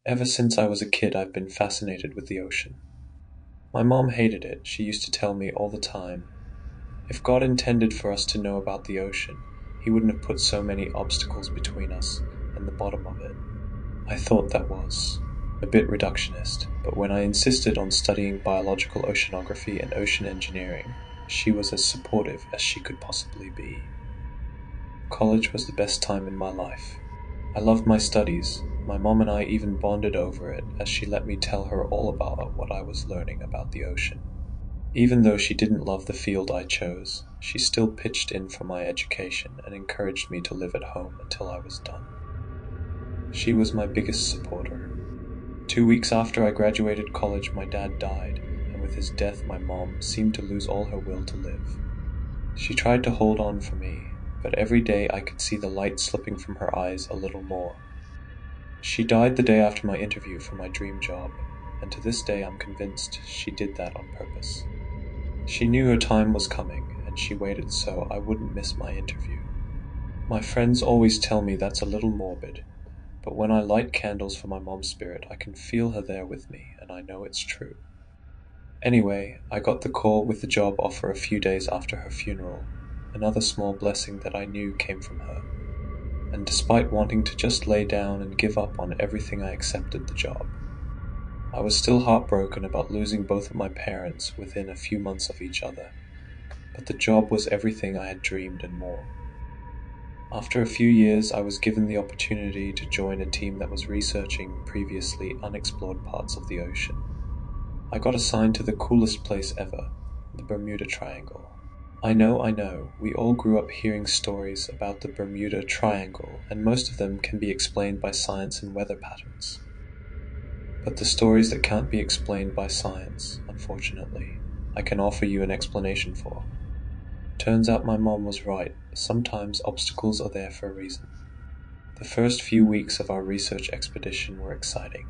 Ever since I was a kid, I've been fascinated with the ocean. My mom hated it. She used to tell me all the time, if God intended for us to know about the ocean, He wouldn't have put so many obstacles between us and the bottom of it. I thought that was a bit reductionist, but when I insisted on studying biological oceanography and ocean engineering, she was as supportive as she could possibly be. College was the best time in my life. I loved my studies. My mom and I even bonded over it as she let me tell her all about what I was learning about the ocean. Even though she didn't love the field I chose, she still pitched in for my education and encouraged me to live at home until I was done. She was my biggest supporter. 2 weeks after I graduated college, my dad died, and with his death, my mom seemed to lose all her will to live. She tried to hold on for me, but every day I could see the light slipping from her eyes a little more. She died the day after my interview for my dream job, and to this day I'm convinced she did that on purpose. She knew her time was coming, and she waited so I wouldn't miss my interview. My friends always tell me that's a little morbid, but when I light candles for my mom's spirit, I can feel her there with me, and I know it's true. Anyway, I got the call with the job offer a few days after her funeral, another small blessing that I knew came from her. And despite wanting to just lay down and give up on everything, I accepted the job. I was still heartbroken about losing both of my parents within a few months of each other, but the job was everything I had dreamed and more. After a few years, I was given the opportunity to join a team that was researching previously unexplored parts of the ocean. I got assigned to the coolest place ever, the Bermuda Triangle. I know, we all grew up hearing stories about the Bermuda Triangle, and most of them can be explained by science and weather patterns. But the stories that can't be explained by science, unfortunately, I can offer you an explanation for. Turns out my mom was right. Sometimes obstacles are there for a reason. The first few weeks of our research expedition were exciting.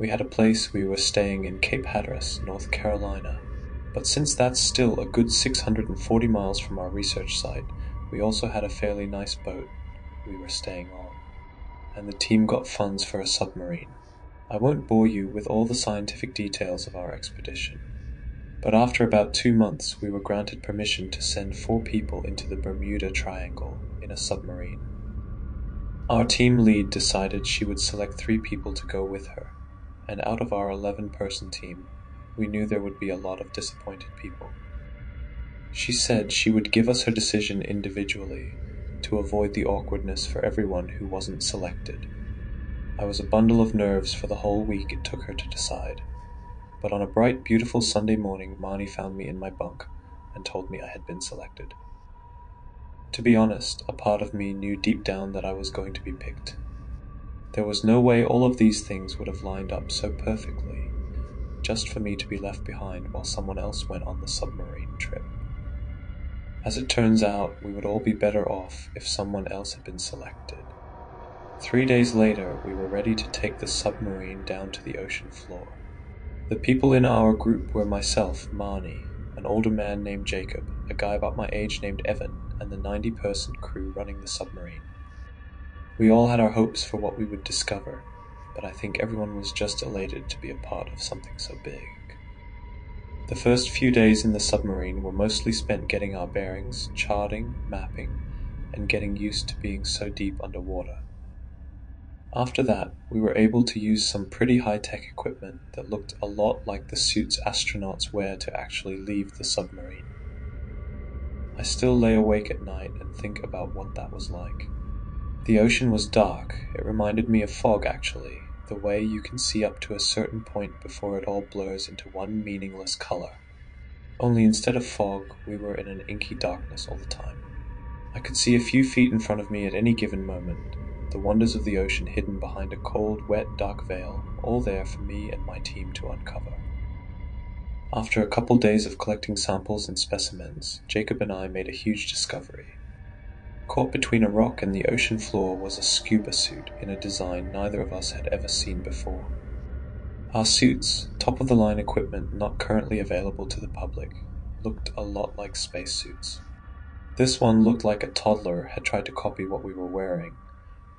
We had a place we were staying in Cape Hatteras, North Carolina. But since that's still a good 640 miles from our research site, we also had a fairly nice boat we were staying on, and the team got funds for a submarine. I won't bore you with all the scientific details of our expedition, but after about 2 months we were granted permission to send 4 people into the Bermuda Triangle in a submarine. Our team lead decided she would select 3 people to go with her, and out of our 11-person team, we knew there would be a lot of disappointed people. She said she would give us her decision individually to avoid the awkwardness for everyone who wasn't selected. I was a bundle of nerves for the whole week it took her to decide, but on a bright, beautiful Sunday morning, Marnie found me in my bunk and told me I had been selected. To be honest, a part of me knew deep down that I was going to be picked. There was no way all of these things would have lined up so perfectly, just for me to be left behind while someone else went on the submarine trip. As it turns out, we would all be better off if someone else had been selected. 3 days later, we were ready to take the submarine down to the ocean floor. The people in our group were myself, Marnie, an older man named Jacob, a guy about my age named Evan, and the 90-person crew running the submarine. We all had our hopes for what we would discover, but I think everyone was just elated to be a part of something so big. The first few days in the submarine were mostly spent getting our bearings, charting, mapping, and getting used to being so deep underwater. After that, we were able to use some pretty high-tech equipment that looked a lot like the suits astronauts wear to actually leave the submarine. I still lay awake at night and think about what that was like. The ocean was dark. It reminded me of fog, actually, the way you can see up to a certain point before it all blurs into one meaningless color. Only instead of fog, we were in an inky darkness all the time. I could see a few feet in front of me at any given moment, the wonders of the ocean hidden behind a cold, wet, dark veil, all there for me and my team to uncover. After a couple days of collecting samples and specimens, Jacob and I made a huge discovery. Caught between a rock and the ocean floor was a scuba suit in a design neither of us had ever seen before. Our suits, top-of-the-line equipment not currently available to the public, looked a lot like spacesuits. This one looked like a toddler had tried to copy what we were wearing,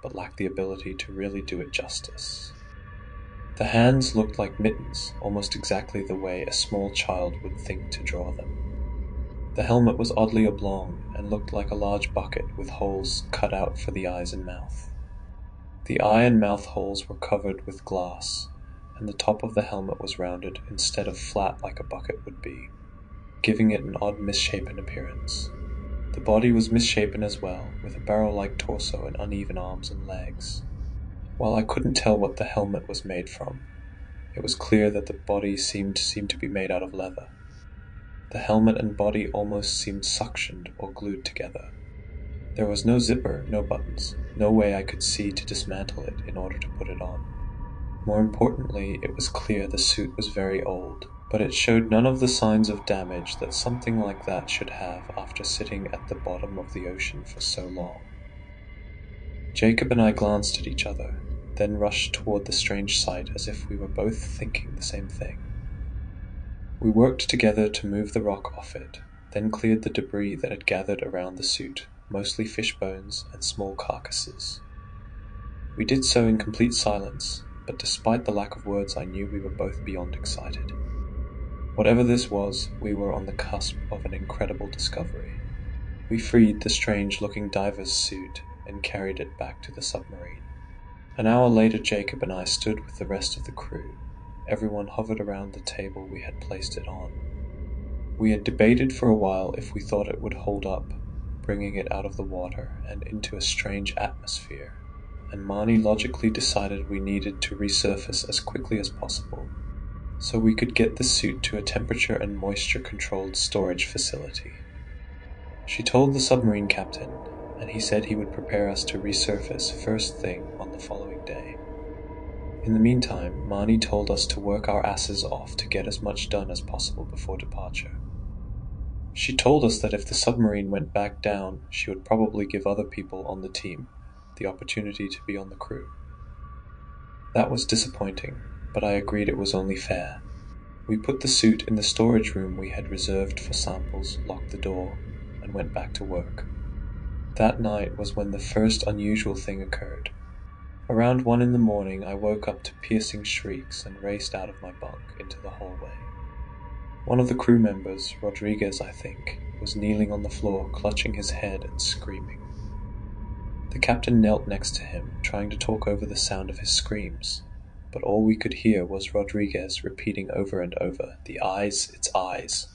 but lacked the ability to really do it justice. The hands looked like mittens, almost exactly the way a small child would think to draw them. The helmet was oddly oblong and looked like a large bucket with holes cut out for the eyes and mouth. The eye and mouth holes were covered with glass, and the top of the helmet was rounded instead of flat like a bucket would be, giving it an odd misshapen appearance. The body was misshapen as well, with a barrel-like torso and uneven arms and legs. While I couldn't tell what the helmet was made from, it was clear that the body seemed to be made out of leather. The helmet and body almost seemed suctioned or glued together. There was no zipper, no buttons, no way I could see to dismantle it in order to put it on. More importantly, it was clear the suit was very old, but it showed none of the signs of damage that something like that should have after sitting at the bottom of the ocean for so long. Jacob and I glanced at each other, then rushed toward the strange sight as if we were both thinking the same thing. We worked together to move the rock off it, then cleared the debris that had gathered around the suit, mostly fish bones and small carcasses. We did so in complete silence, but despite the lack of words I knew we were both beyond excited. Whatever this was, we were on the cusp of an incredible discovery. We freed the strange-looking diver's suit and carried it back to the submarine. An hour later Jacob and I stood with the rest of the crew. Everyone hovered around the table we had placed it on. We had debated for a while if we thought it would hold up, bringing it out of the water and into a strange atmosphere, and Marnie logically decided we needed to resurface as quickly as possible, so we could get the suit to a temperature and moisture-controlled storage facility. She told the submarine captain, and he said he would prepare us to resurface first thing on the following day. In the meantime, Marnie told us to work our asses off to get as much done as possible before departure. She told us that if the submarine went back down, she would probably give other people on the team the opportunity to be on the crew. That was disappointing, but I agreed it was only fair. We put the suit in the storage room we had reserved for samples, locked the door, and went back to work. That night was when the first unusual thing occurred. Around 1 a.m, I woke up to piercing shrieks and raced out of my bunk into the hallway. One of the crew members, Rodriguez I think, was kneeling on the floor, clutching his head and screaming. The captain knelt next to him, trying to talk over the sound of his screams, but all we could hear was Rodriguez repeating over and over, "The eyes, it's eyes."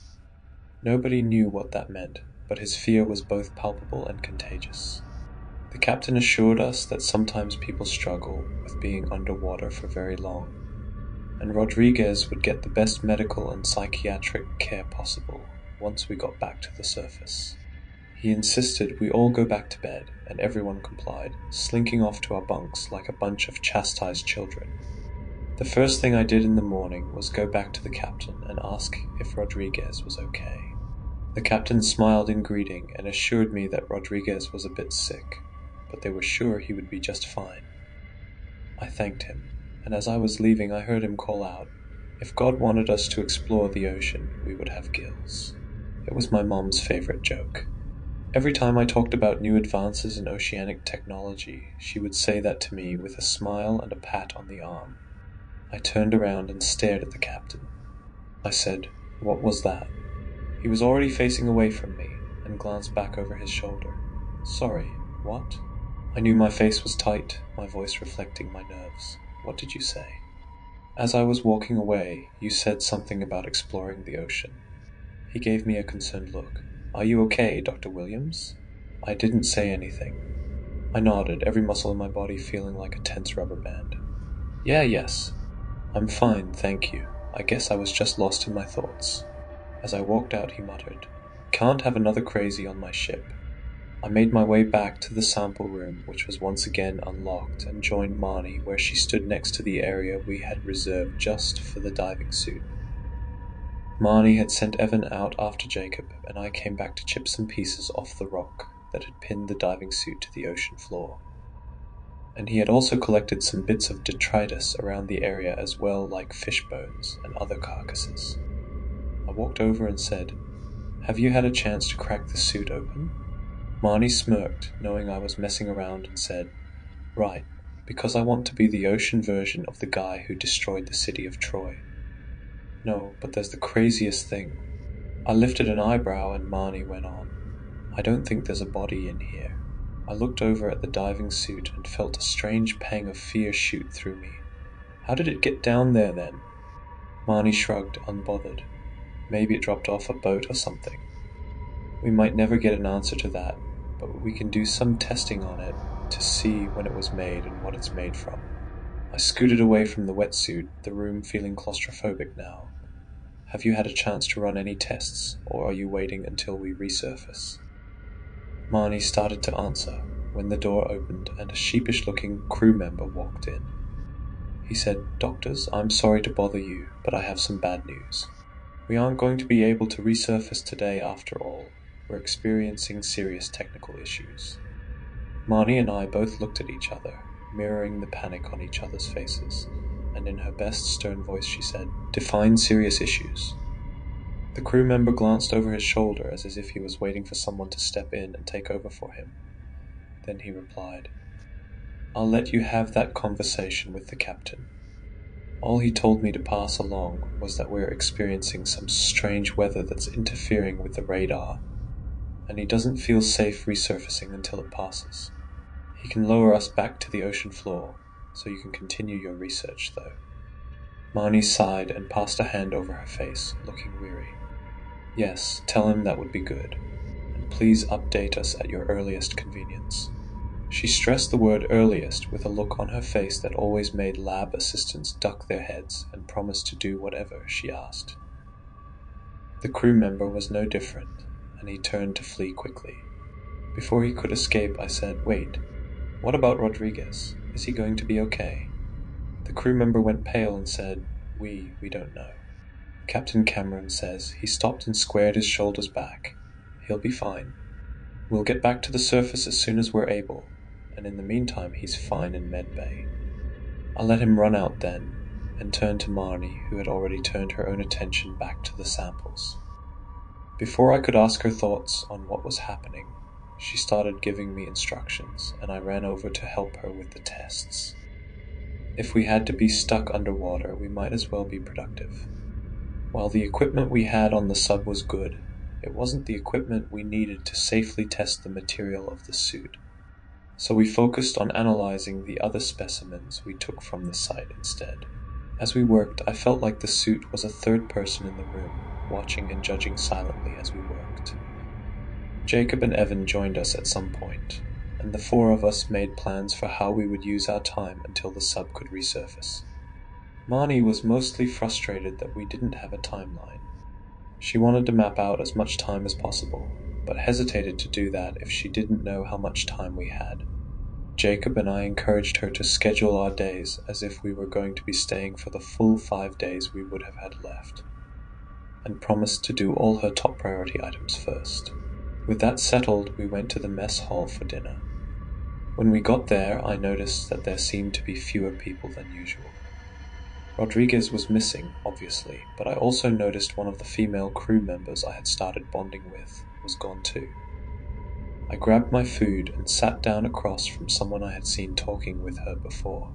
Nobody knew what that meant, but his fear was both palpable and contagious. The captain assured us that sometimes people struggle with being underwater for very long, and Rodriguez would get the best medical and psychiatric care possible once we got back to the surface. He insisted we all go back to bed, and everyone complied, slinking off to our bunks like a bunch of chastised children. The first thing I did in the morning was go back to the captain and ask if Rodriguez was okay. The captain smiled in greeting and assured me that Rodriguez was a bit sick, but they were sure he would be just fine. I thanked him, and as I was leaving I heard him call out, "If God wanted us to explore the ocean, we would have gills." It was my mom's favorite joke. Every time I talked about new advances in oceanic technology, she would say that to me with a smile and a pat on the arm. I turned around and stared at the captain. I said, "What was that?" He was already facing away from me, and glanced back over his shoulder. "Sorry, what?" I knew my face was tight, my voice reflecting my nerves. "What did you say?" "As I was walking away, you said something about exploring the ocean." He gave me a concerned look. "Are you okay, Dr. Williams?" I didn't say anything. I nodded, every muscle in my body feeling like a tense rubber band. Yes. I'm fine, thank you. I guess I was just lost in my thoughts." As I walked out, he muttered, "Can't have another crazy on my ship." I made my way back to the sample room, which was once again unlocked, and joined Marnie where she stood next to the area we had reserved just for the diving suit. Marnie had sent Evan out after Jacob, and I came back to chip some pieces off the rock that had pinned the diving suit to the ocean floor. And he had also collected some bits of detritus around the area as well, like fish bones and other carcasses. I walked over and said, "Have you had a chance to crack the suit open?" Marnie smirked, knowing I was messing around, and said, "Right, Because I want to be the ocean version of the guy who destroyed the city of Troy. No, but there's the craziest thing. I lifted an eyebrow and Marnie went on. I don't think there's a body in here. I looked over at the diving suit and felt a strange pang of fear shoot through me. How did it get down there then? Marnie shrugged, unbothered. Maybe it dropped off a boat or something. We might never get an answer to that, but we can do some testing on it to see when it was made and what it's made from. I scooted away from the wetsuit, the room feeling claustrophobic now. Have you had a chance to run any tests, or are you waiting until we resurface? Marnie started to answer when the door opened and a sheepish-looking crew member walked in. He said, "Doctors, I'm sorry to bother you, but I have some bad news. We aren't going to be able to resurface today after all. We're experiencing serious technical issues." Marnie and I both looked at each other, mirroring the panic on each other's faces, and in her best stern voice she said, "Define serious issues." The crew member glanced over his shoulder as if he was waiting for someone to step in and take over for him. Then he replied, "I'll let you have that conversation with the captain. All he told me to pass along was that we're experiencing some strange weather that's interfering with the radar, and he doesn't feel safe resurfacing until it passes. He can lower us back to the ocean floor, so you can continue your research, though." Marnie sighed and passed a hand over her face, looking weary. "Yes, tell him that would be good, and please update us at your earliest convenience." She stressed the word earliest with a look on her face that always made lab assistants duck their heads and promise to do whatever she asked. The crew member was no different, and he turned to flee quickly. Before he could escape, I said, "Wait, what about Rodriguez? Is he going to be okay?" The crew member went pale and said, We don't know. Captain Cameron says he stopped and squared his shoulders back. He'll be fine. We'll get back to the surface as soon as we're able, and in the meantime he's fine in medbay." I let him run out then, and turned to Marnie, who had already turned her own attention back to the samples. Before I could ask her thoughts on what was happening, she started giving me instructions, and I ran over to help her with the tests. If we had to be stuck underwater, we might as well be productive. While the equipment we had on the sub was good, it wasn't the equipment we needed to safely test the material of the suit. So we focused on analyzing the other specimens we took from the site instead. As we worked, I felt like the suit was a third person in the room, watching and judging silently as we worked. Jacob and Evan joined us at some point, and the four of us made plans for how we would use our time until the sub could resurface. Marnie was mostly frustrated that we didn't have a timeline. She wanted to map out as much time as possible, but hesitated to do that if she didn't know how much time we had. Jacob and I encouraged her to schedule our days as if we were going to be staying for the full 5 days we would have had left, and promised to do all her top priority items first. With that settled, we went to the mess hall for dinner. When we got there, I noticed that there seemed to be fewer people than usual. Rodriguez was missing, obviously, but I also noticed one of the female crew members I had started bonding with was gone too. I grabbed my food and sat down across from someone I had seen talking with her before.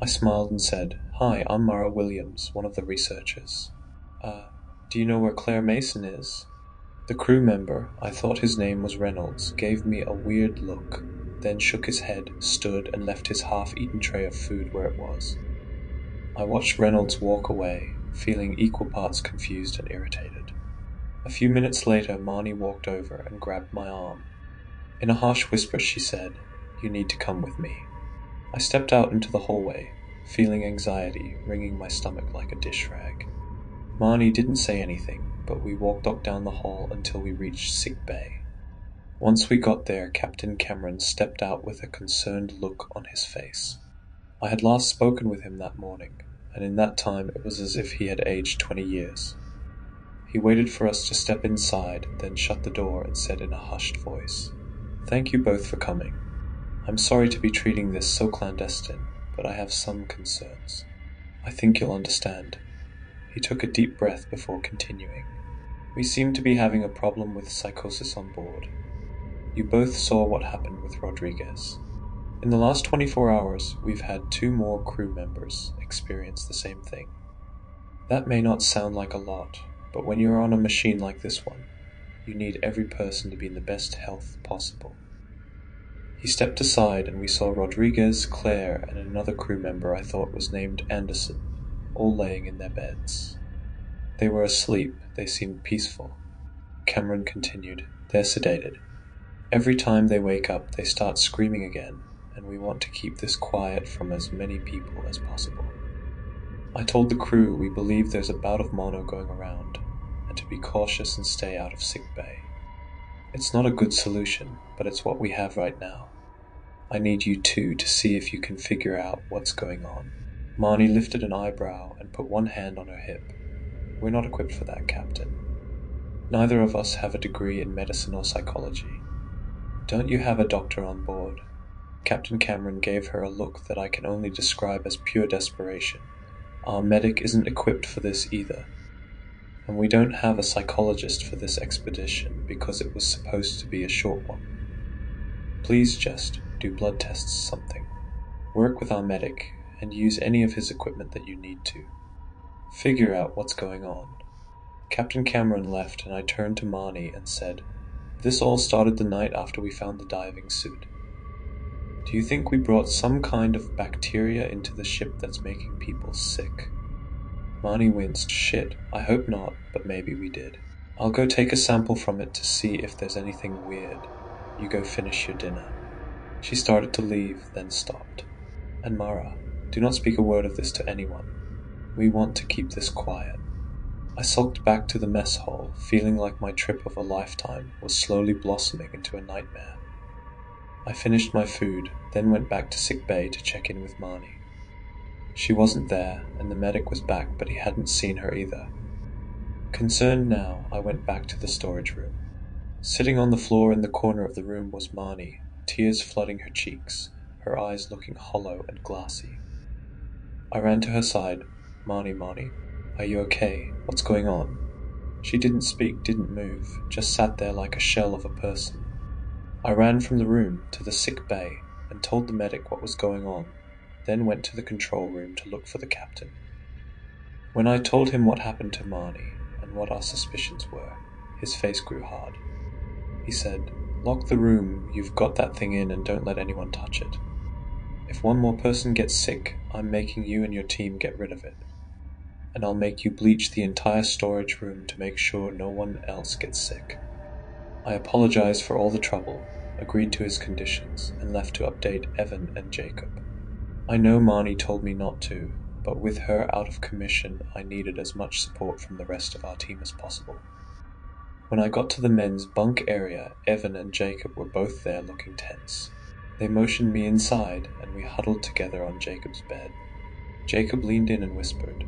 I smiled and said, "Hi, I'm Mara Williams, one of the researchers. Do you know where Claire Mason is?" The crew member, I thought his name was Reynolds, gave me a weird look, then shook his head, stood, and left his half-eaten tray of food where it was. I watched Reynolds walk away, feeling equal parts confused and irritated. A few minutes later, Marnie walked over and grabbed my arm. In a harsh whisper, she said, "You need to come with me." I stepped out into the hallway, feeling anxiety wringing my stomach like a dish rag. Marnie didn't say anything, but we walked up down the hall until we reached sick bay. Once we got there, Captain Cameron stepped out with a concerned look on his face. I had last spoken with him that morning, and in that time it was as if he had aged 20 years. He waited for us to step inside, then shut the door and said in a hushed voice, "Thank you both for coming. I'm sorry to be treating this so clandestine, but I have some concerns. I think you'll understand." He took a deep breath before continuing. "We seem to be having a problem with psychosis on board. You both saw what happened with Rodriguez. In the last 24 hours, we've had 2 more crew members experience the same thing. That may not sound like a lot, but when you're on a machine like this one, you need every person to be in the best health possible. He stepped aside and we saw Rodriguez, Claire, and another crew member I thought was named Anderson, all laying in their beds. They were asleep, they seemed peaceful. Cameron continued, "They're sedated. Every time they wake up, they start screaming again, and we want to keep this quiet from as many people as possible. I told the crew we believe there's a bout of mono going around, and to be cautious and stay out of sick bay. It's not a good solution, but it's what we have right now. I need you two to see if you can figure out what's going on." Marnie lifted an eyebrow and put one hand on her hip. "We're not equipped for that, Captain. Neither of us have a degree in medicine or psychology. Don't you have a doctor on board?" Captain Cameron gave her a look that I can only describe as pure desperation. "Our medic isn't equipped for this either. And we don't have a psychologist for this expedition because it was supposed to be a short one. Please just do blood tests, something. Work with our medic and use any of his equipment that you need to. Figure out what's going on." Captain Cameron left and I turned to Marnie and said, "This all started the night after we found the diving suit. Do you think we brought some kind of bacteria into the ship that's making people sick?" Marnie winced. "Shit, I hope not, but maybe we did. I'll go take a sample from it to see if there's anything weird. You go finish your dinner." She started to leave, then stopped. "And Mara, do not speak a word of this to anyone. We want to keep this quiet." I sulked back to the mess hall, feeling like my trip of a lifetime was slowly blossoming into a nightmare. I finished my food, then went back to sick bay to check in with Marnie. She wasn't there, and the medic was back, but he hadn't seen her either. Concerned now, I went back to the storage room. Sitting on the floor in the corner of the room was Marnie, tears flooding her cheeks, her eyes looking hollow and glassy. I ran to her side. Marnie, are you okay? What's going on?" She didn't speak, didn't move, just sat there like a shell of a person. I ran from the room to the sick bay and told the medic what was going on, then went to the control room to look for the captain. When I told him what happened to Marnie and what our suspicions were, his face grew hard. He said, "Lock the room, you've got that thing in, and don't let anyone touch it. If one more person gets sick, I'm making you and your team get rid of it. And I'll make you bleach the entire storage room to make sure no one else gets sick." I apologized for all the trouble, agreed to his conditions, and left to update Evan and Jacob. I know Marnie told me not to, but with her out of commission, I needed as much support from the rest of our team as possible. When I got to the men's bunk area, Evan and Jacob were both there looking tense. They motioned me inside, and we huddled together on Jacob's bed. Jacob leaned in and whispered,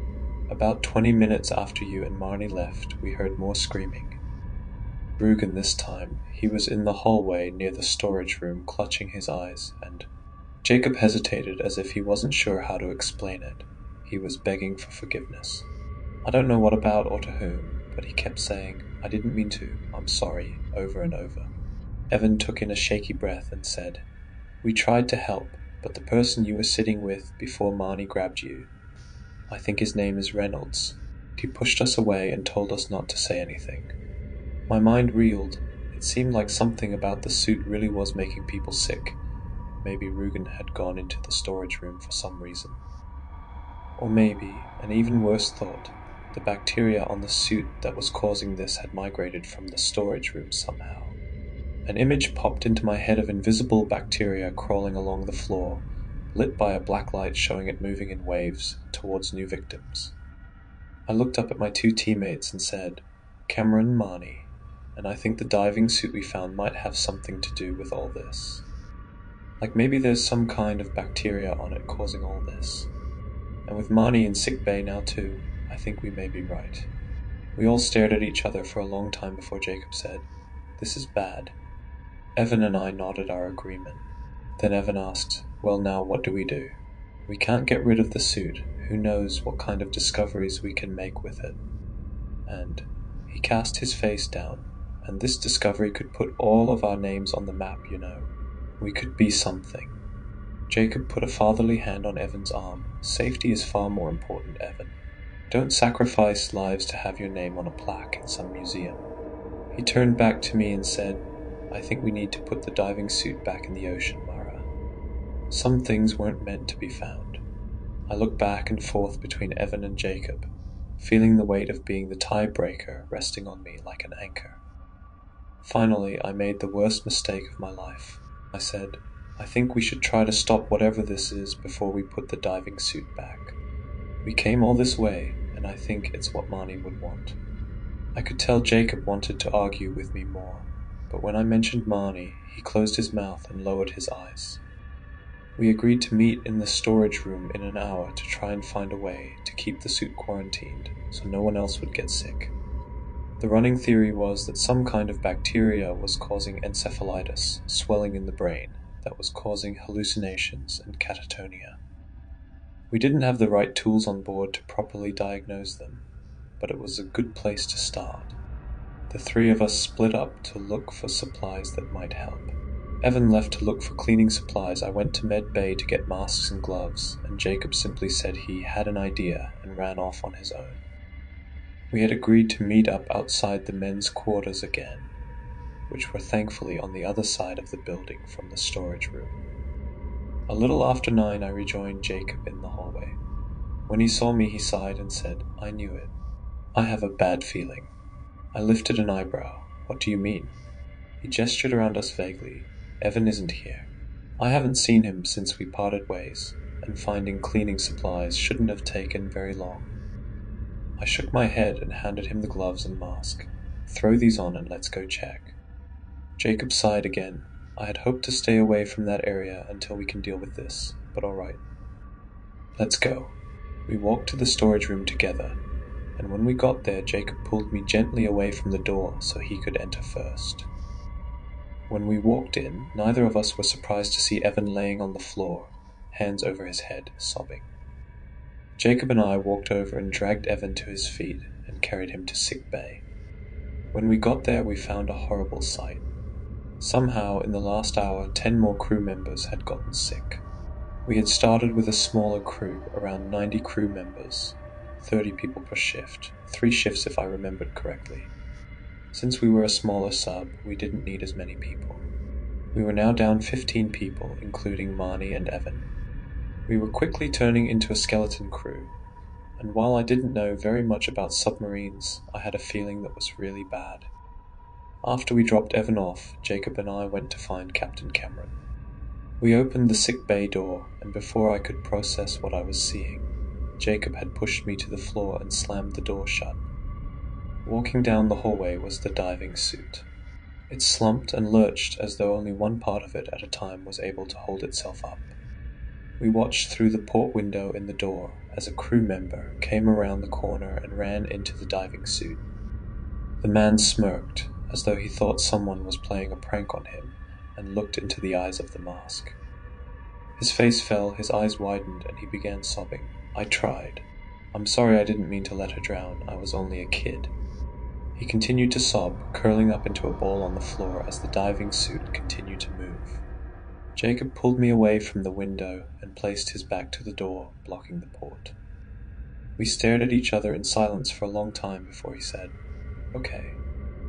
"About 20 minutes after you and Marnie left, we heard more screaming. Rugen this time. He was in the hallway near the storage room, clutching his eyes, and—" Jacob hesitated as if he wasn't sure how to explain it. He was begging for forgiveness. I don't know what about or to whom, but he kept saying, "I didn't mean to, I'm sorry," over and over. Evan took in a shaky breath and said, "We tried to help, but the person you were sitting with before Marnie grabbed you, I think his name is Reynolds. He pushed us away and told us not to say anything." My mind reeled. It seemed like something about the suit really was making people sick. Maybe Rugen had gone into the storage room for some reason. Or maybe, an even worse thought, the bacteria on the suit that was causing this had migrated from the storage room somehow. An image popped into my head of invisible bacteria crawling along the floor, lit by a black light showing it moving in waves towards new victims. I looked up at my 2 teammates and said, "Cameron, Marnie, and I think the diving suit we found might have something to do with all this. Like maybe there's some kind of bacteria on it causing all this. And with Marnie in sick bay now too, I think we may be right." We all stared at each other for a long time before Jacob said, "This is bad." Evan and I nodded our agreement. Then Evan asked, "Well now, what do we do? We can't get rid of the suit. Who knows what kind of discoveries we can make with it?" And he cast his face down. "And this discovery could put all of our names on the map, you know. We could be something." Jacob put a fatherly hand on Evan's arm. Safety is far more important, Evan. Don't sacrifice lives to have your name on a plaque in some museum. He turned back to me and said, I think we need to put the diving suit back in the ocean, Mara. Some things weren't meant to be found. I looked back and forth between Evan and Jacob, feeling the weight of being the tiebreaker resting on me like an anchor. Finally, I made the worst mistake of my life. I said, I think we should try to stop whatever this is before we put the diving suit back. We came all this way, and I think it's what Marnie would want. I could tell Jacob wanted to argue with me more, but when I mentioned Marnie, he closed his mouth and lowered his eyes. We agreed to meet in the storage room in an hour to try and find a way to keep the suit quarantined so no one else would get sick. The running theory was that some kind of bacteria was causing encephalitis, swelling in the brain, that was causing hallucinations and catatonia. We didn't have the right tools on board to properly diagnose them, but it was a good place to start. The three of us split up to look for supplies that might help. Evan left to look for cleaning supplies. I went to Med Bay to get masks and gloves, and Jacob simply said he had an idea and ran off on his own. We had agreed to meet up outside the men's quarters again, which were thankfully on the other side of the building from the storage room. A little after 9, I rejoined Jacob in the hallway. When he saw me, he sighed and said, I knew it. I have a bad feeling. I lifted an eyebrow. What do you mean? He gestured around us vaguely. Evan isn't here. I haven't seen him since we parted ways, and finding cleaning supplies shouldn't have taken very long. I shook my head and handed him the gloves and mask. Throw these on and let's go check. Jacob sighed again. I had hoped to stay away from that area until we can deal with this, but all right. Let's go. We walked to the storage room together, and when we got there, Jacob pulled me gently away from the door so he could enter first. When we walked in, neither of us were surprised to see Evan laying on the floor, hands over his head, sobbing. Jacob and I walked over and dragged Evan to his feet and carried him to sick bay. When we got there, we found a horrible sight. Somehow, in the last hour, 10 more crew members had gotten sick. We had started with a smaller crew, around 90 crew members, 30 people per shift, 3 shifts if I remembered correctly. Since we were a smaller sub, we didn't need as many people. We were now down 15 people, including Marnie and Evan. We were quickly turning into a skeleton crew, and while I didn't know very much about submarines, I had a feeling that was really bad. After we dropped Evan off, Jacob and I went to find Captain Cameron. We opened the sick bay door, and before I could process what I was seeing, Jacob had pushed me to the floor and slammed the door shut. Walking down the hallway was the diving suit. It slumped and lurched as though only one part of it at a time was able to hold itself up. We watched through the port window in the door as a crew member came around the corner and ran into the diving suit. The man smirked, as though he thought someone was playing a prank on him, and looked into the eyes of the mask. His face fell, his eyes widened, and he began sobbing. I tried. I'm sorry I didn't mean to let her drown. I was only a kid. He continued to sob, curling up into a ball on the floor as the diving suit continued to move. Jacob pulled me away from the window and placed his back to the door, blocking the port. We stared at each other in silence for a long time before he said, Okay,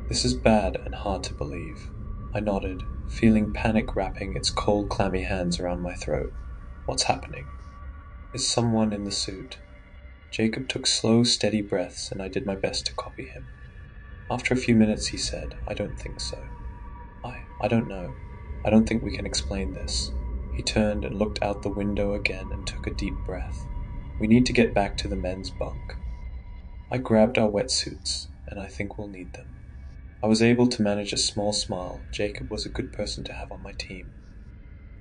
this is bad and hard to believe. I nodded, feeling panic wrapping its cold, clammy hands around my throat. What's happening? Is someone in the suit? Jacob took slow, steady breaths, and I did my best to copy him. After a few minutes, he said, I don't think so. I don't know. I don't think we can explain this. He turned and looked out the window again and took a deep breath. We need to get back to the men's bunk. I grabbed our wetsuits, and I think we'll need them. I was able to manage a small smile. Jacob was a good person to have on my team.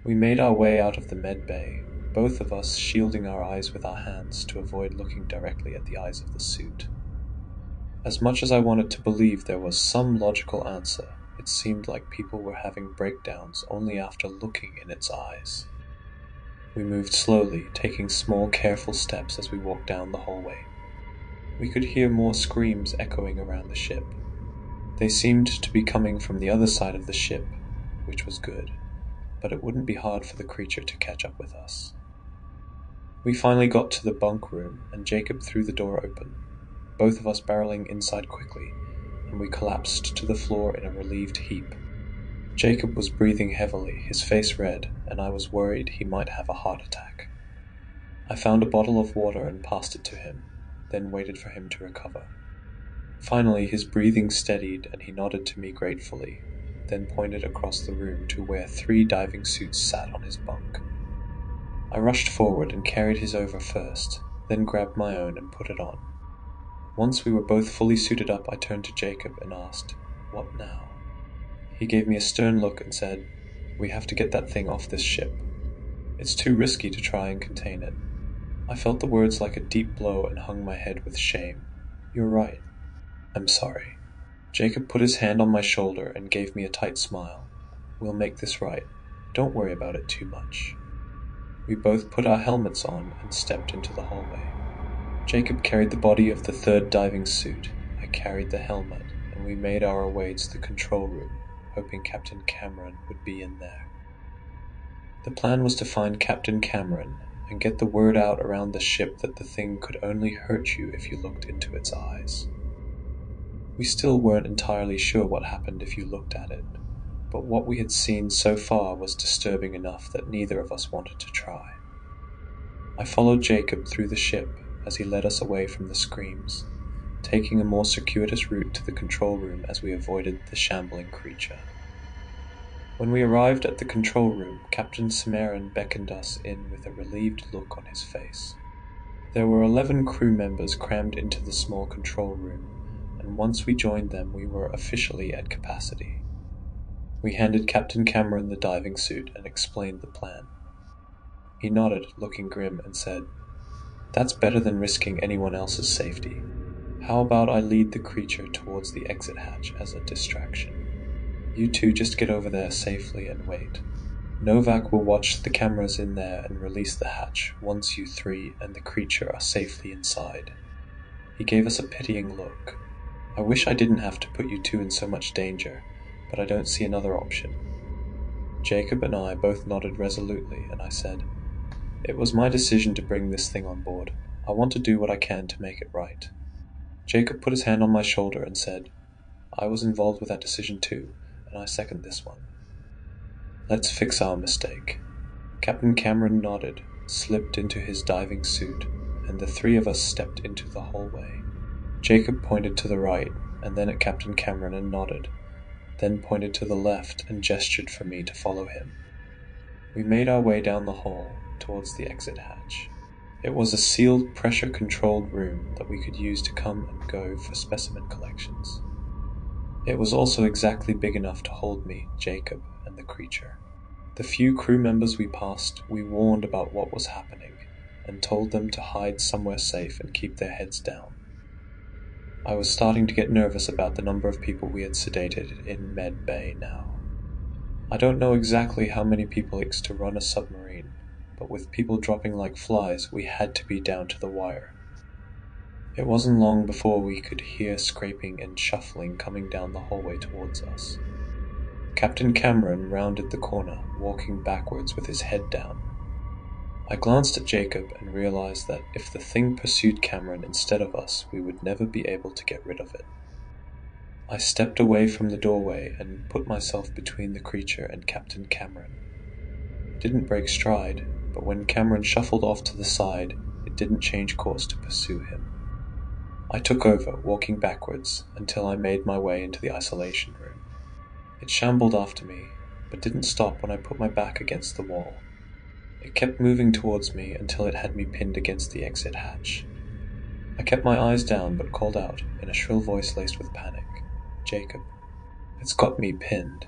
We made our way out of the med bay, both of us shielding our eyes with our hands to avoid looking directly at the eyes of the suit. As much as I wanted to believe there was some logical answer, it seemed like people were having breakdowns only after looking in its eyes. We moved slowly, taking small, careful steps as we walked down the hallway. We could hear more screams echoing around the ship. They seemed to be coming from the other side of the ship, which was good. but it wouldn't be hard for the creature to catch up with us. We finally got to the bunk room, and Jacob threw the door open, both of us barreling inside quickly, and we collapsed to the floor in a relieved heap. Jacob was breathing heavily, his face red, and I was worried he might have a heart attack. I found a bottle of water and passed it to him, then waited for him to recover. Finally, his breathing steadied and he nodded to me gratefully, then pointed across the room to where 3 diving suits sat on his bunk. I rushed forward and carried his over first, then grabbed my own and put it on. Once we were both fully suited up, I turned to Jacob and asked, "What now?" He gave me a stern look and said, "We have to get that thing off this ship. It's too risky to try and contain it." I felt the words like a deep blow and hung my head with shame. "You're right. I'm sorry." Jacob put his hand on my shoulder and gave me a tight smile. "We'll make this right. Don't worry about it too much." We both put our helmets on and stepped into the hallway. Jacob carried the body of the 3rd diving suit. I carried the helmet, and we made our way to the control room, hoping Captain Cameron would be in there. The plan was to find Captain Cameron and get the word out around the ship that the thing could only hurt you if you looked into its eyes. We still weren't entirely sure what happened if you looked at it, but what we had seen so far was disturbing enough that neither of us wanted to try. I followed Jacob through the ship as he led us away from the screams, taking a more circuitous route to the control room as we avoided the shambling creature. When we arrived at the control room, Captain Cimarron beckoned us in with a relieved look on his face. There were 11 crew members crammed into the small control room, and once we joined them we were officially at capacity. We handed Captain Cameron the diving suit and explained the plan. He nodded, looking grim, and said, "That's better than risking anyone else's safety. How about I lead the creature towards the exit hatch as a distraction? You two just get over there safely and wait. Novak will watch the cameras in there and release the hatch once you 3 and the creature are safely inside." He gave us a pitying look. "I wish I didn't have to put you two in so much danger, but I don't see another option." Jacob and I both nodded resolutely, and I said, "It was my decision to bring this thing on board. I want to do what I can to make it right." Jacob put his hand on my shoulder and said, "I was involved with that decision too, and I second this one. Let's fix our mistake." Captain Cameron nodded, slipped into his diving suit, and the 3 of us stepped into the hallway. Jacob pointed to the right, and then at Captain Cameron and nodded, then pointed to the left and gestured for me to follow him. We made our way down the hall towards the exit hatch. It was a sealed, pressure-controlled room that we could use to come and go for specimen collections. It was also exactly big enough to hold me, Jacob, and the creature. The few crew members we passed, we warned about what was happening, and told them to hide somewhere safe and keep their heads down. I was starting to get nervous about the number of people we had sedated in Med Bay now. I don't know exactly how many people it takes to run a submarine, but with people dropping like flies, we had to be down to the wire. It wasn't long before we could hear scraping and shuffling coming down the hallway towards us. Captain Cameron rounded the corner, walking backwards with his head down. I glanced at Jacob and realized that if the thing pursued Cameron instead of us, we would never be able to get rid of it. I stepped away from the doorway and put myself between the creature and Captain Cameron. It didn't break stride, but when Cameron shuffled off to the side, it didn't change course to pursue him. I took over, walking backwards, until I made my way into the isolation room. It shambled after me, but didn't stop when I put my back against the wall. It kept moving towards me until it had me pinned against the exit hatch. I kept my eyes down but called out, in a shrill voice laced with panic, "Jacob, it's got me pinned."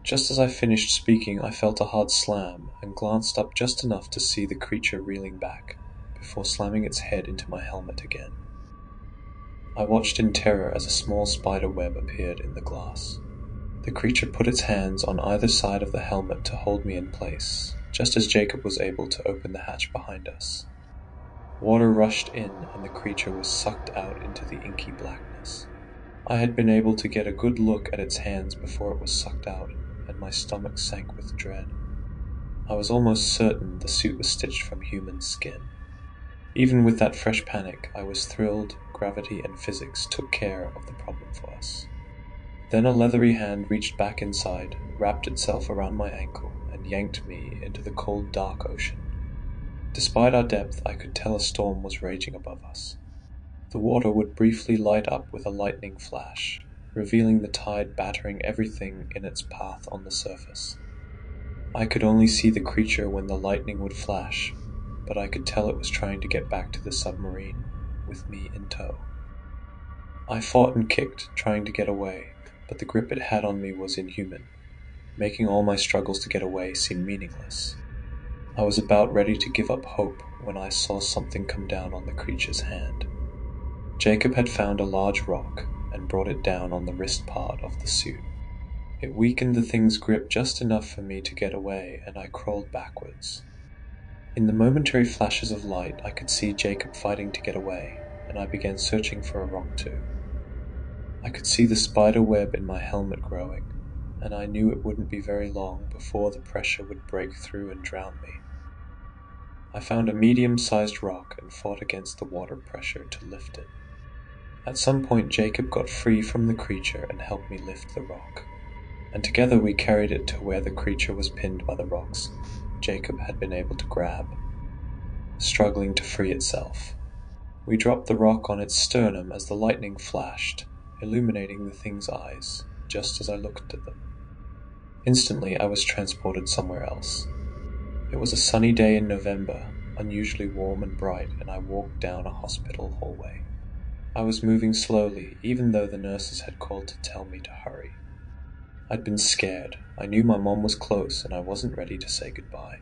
Just as I finished speaking, I felt a hard slam and glanced up just enough to see the creature reeling back, before slamming its head into my helmet again. I watched in terror as a small spider web appeared in the glass. The creature put its hands on either side of the helmet to hold me in place, just as Jacob was able to open the hatch behind us. Water rushed in, and the creature was sucked out into the inky blackness. I had been able to get a good look at its hands before it was sucked out, and my stomach sank with dread. I was almost certain the suit was stitched from human skin. Even with that fresh panic, I was thrilled gravity and physics took care of the problem for us. Then a leathery hand reached back inside, wrapped itself around my ankle, and yanked me into the cold, dark ocean. Despite our depth, I could tell a storm was raging above us. The water would briefly light up with a lightning flash, revealing the tide battering everything in its path on the surface. I could only see the creature when the lightning would flash, but I could tell it was trying to get back to the submarine, with me in tow. I fought and kicked, trying to get away, but the grip it had on me was inhuman, making all my struggles to get away seem meaningless. I was about ready to give up hope when I saw something come down on the creature's hand. Jacob had found a large rock and brought it down on the wrist part of the suit. It weakened the thing's grip just enough for me to get away, and I crawled backwards. In the momentary flashes of light, I could see Jacob fighting to get away, and I began searching for a rock too. I could see the spider web in my helmet growing, and I knew it wouldn't be very long before the pressure would break through and drown me. I found a medium-sized rock and fought against the water pressure to lift it. At some point, Jacob got free from the creature and helped me lift the rock, and together we carried it to where the creature was pinned by the rocks Jacob had been able to grab, struggling to free itself. We dropped the rock on its sternum as the lightning flashed, illuminating the thing's eyes, just as I looked at them. Instantly, I was transported somewhere else. It was a sunny day in November, unusually warm and bright, and I walked down a hospital hallway. I was moving slowly, even though the nurses had called to tell me to hurry. I'd been scared. I knew my mom was close, and I wasn't ready to say goodbye.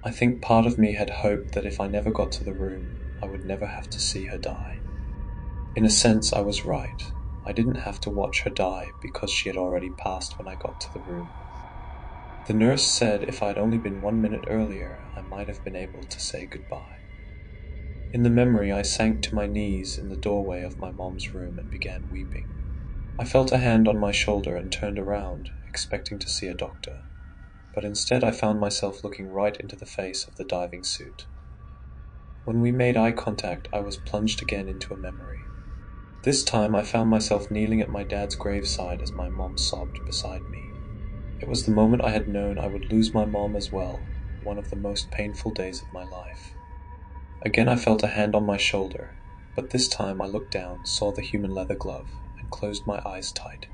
I think part of me had hoped that if I never got to the room, I would never have to see her die. In a sense, I was right. I didn't have to watch her die because she had already passed when I got to the room. The nurse said if I had only been 1 minute earlier, I might have been able to say goodbye. In the memory, I sank to my knees in the doorway of my mom's room and began weeping. I felt a hand on my shoulder and turned around, expecting to see a doctor. But instead I found myself looking right into the face of the diving suit. When we made eye contact, I was plunged again into a memory. This time I found myself kneeling at my dad's graveside as my mom sobbed beside me. It was the moment I had known I would lose my mom as well, one of the most painful days of my life. Again I felt a hand on my shoulder, but this time I looked down, saw the human leather glove, and closed my eyes tight.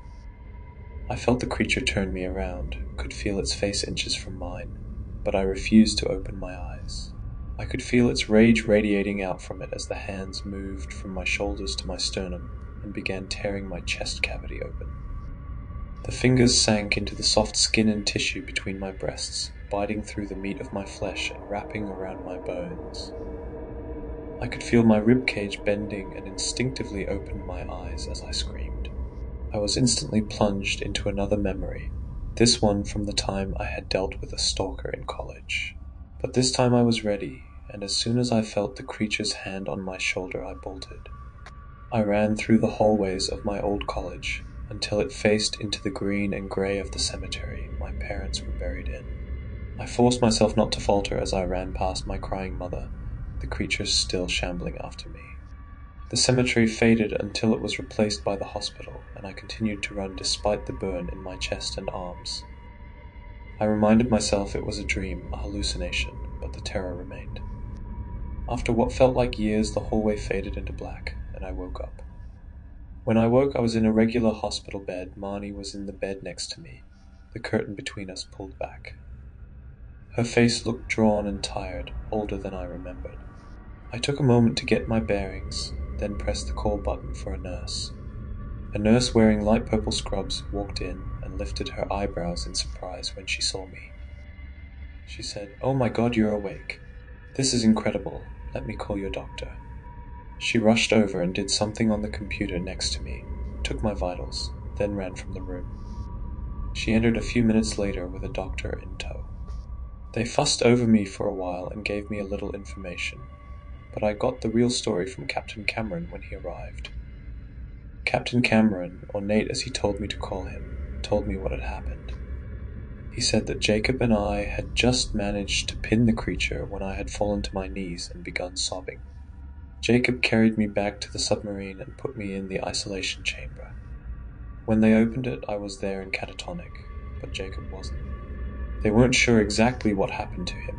I felt the creature turn me around, could feel its face inches from mine, but I refused to open my eyes. I could feel its rage radiating out from it as the hands moved from my shoulders to my sternum and began tearing my chest cavity open. The fingers sank into the soft skin and tissue between my breasts, biting through the meat of my flesh and wrapping around my bones. I could feel my ribcage bending and instinctively opened my eyes as I screamed. I was instantly plunged into another memory, this one from the time I had dealt with a stalker in college. But this time I was ready, and as soon as I felt the creature's hand on my shoulder, I bolted. I ran through the hallways of my old college until it faced into the green and gray of the cemetery my parents were buried in. I forced myself not to falter as I ran past my crying mother, the creatures still shambling after me. The cemetery faded until it was replaced by the hospital, and I continued to run despite the burn in my chest and arms. I reminded myself it was a dream, a hallucination, but the terror remained. After what felt like years, the hallway faded into black, and I woke up. When I woke, I was in a regular hospital bed. Marnie was in the bed next to me, the curtain between us pulled back. Her face looked drawn and tired, older than I remembered. I took a moment to get my bearings, then pressed the call button for a nurse. A nurse wearing light purple scrubs walked in and lifted her eyebrows in surprise when she saw me. She said, "Oh my God, you're awake. This is incredible. Let me call your doctor." She rushed over and did something on the computer next to me, took my vitals, then ran from the room. She entered a few minutes later with a doctor in tow. They fussed over me for a while and gave me a little information, but I got the real story from Captain Cameron when he arrived. Captain Cameron, or Nate as he told me to call him, told me what had happened. He said that Jacob and I had just managed to pin the creature when I had fallen to my knees and begun sobbing. Jacob carried me back to the submarine and put me in the isolation chamber. When they opened it, I was there in catatonic, but Jacob wasn't. They weren't sure exactly what happened to him.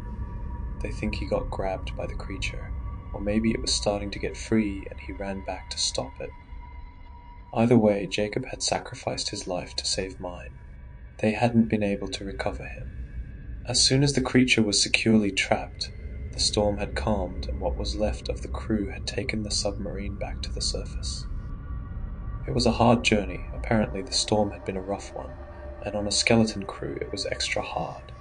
They think he got grabbed by the creature, or maybe it was starting to get free and he ran back to stop it. Either way, Jacob had sacrificed his life to save mine. They hadn't been able to recover him. As soon as the creature was securely trapped, the storm had calmed and what was left of the crew had taken the submarine back to the surface. It was a hard journey. Apparently the storm had been a rough one, and on a skeleton crew it was extra hard.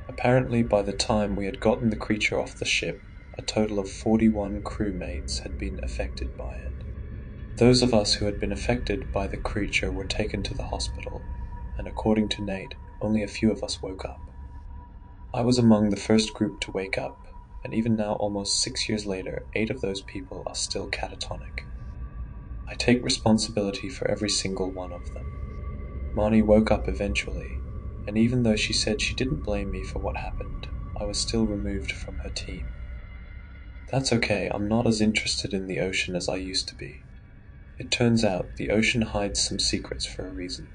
Apparently by the time we had gotten the creature off the ship, a total of 41 crewmates had been affected by it. Those of us who had been affected by the creature were taken to the hospital, and according to Nate, only a few of us woke up. I was among the first group to wake up, and even now almost 6 years later, 8 of those people are still catatonic. I take responsibility for every single one of them. Marnie woke up eventually, and even though she said she didn't blame me for what happened, I was still removed from her team. That's okay, I'm not as interested in the ocean as I used to be. It turns out the ocean hides some secrets for a reason.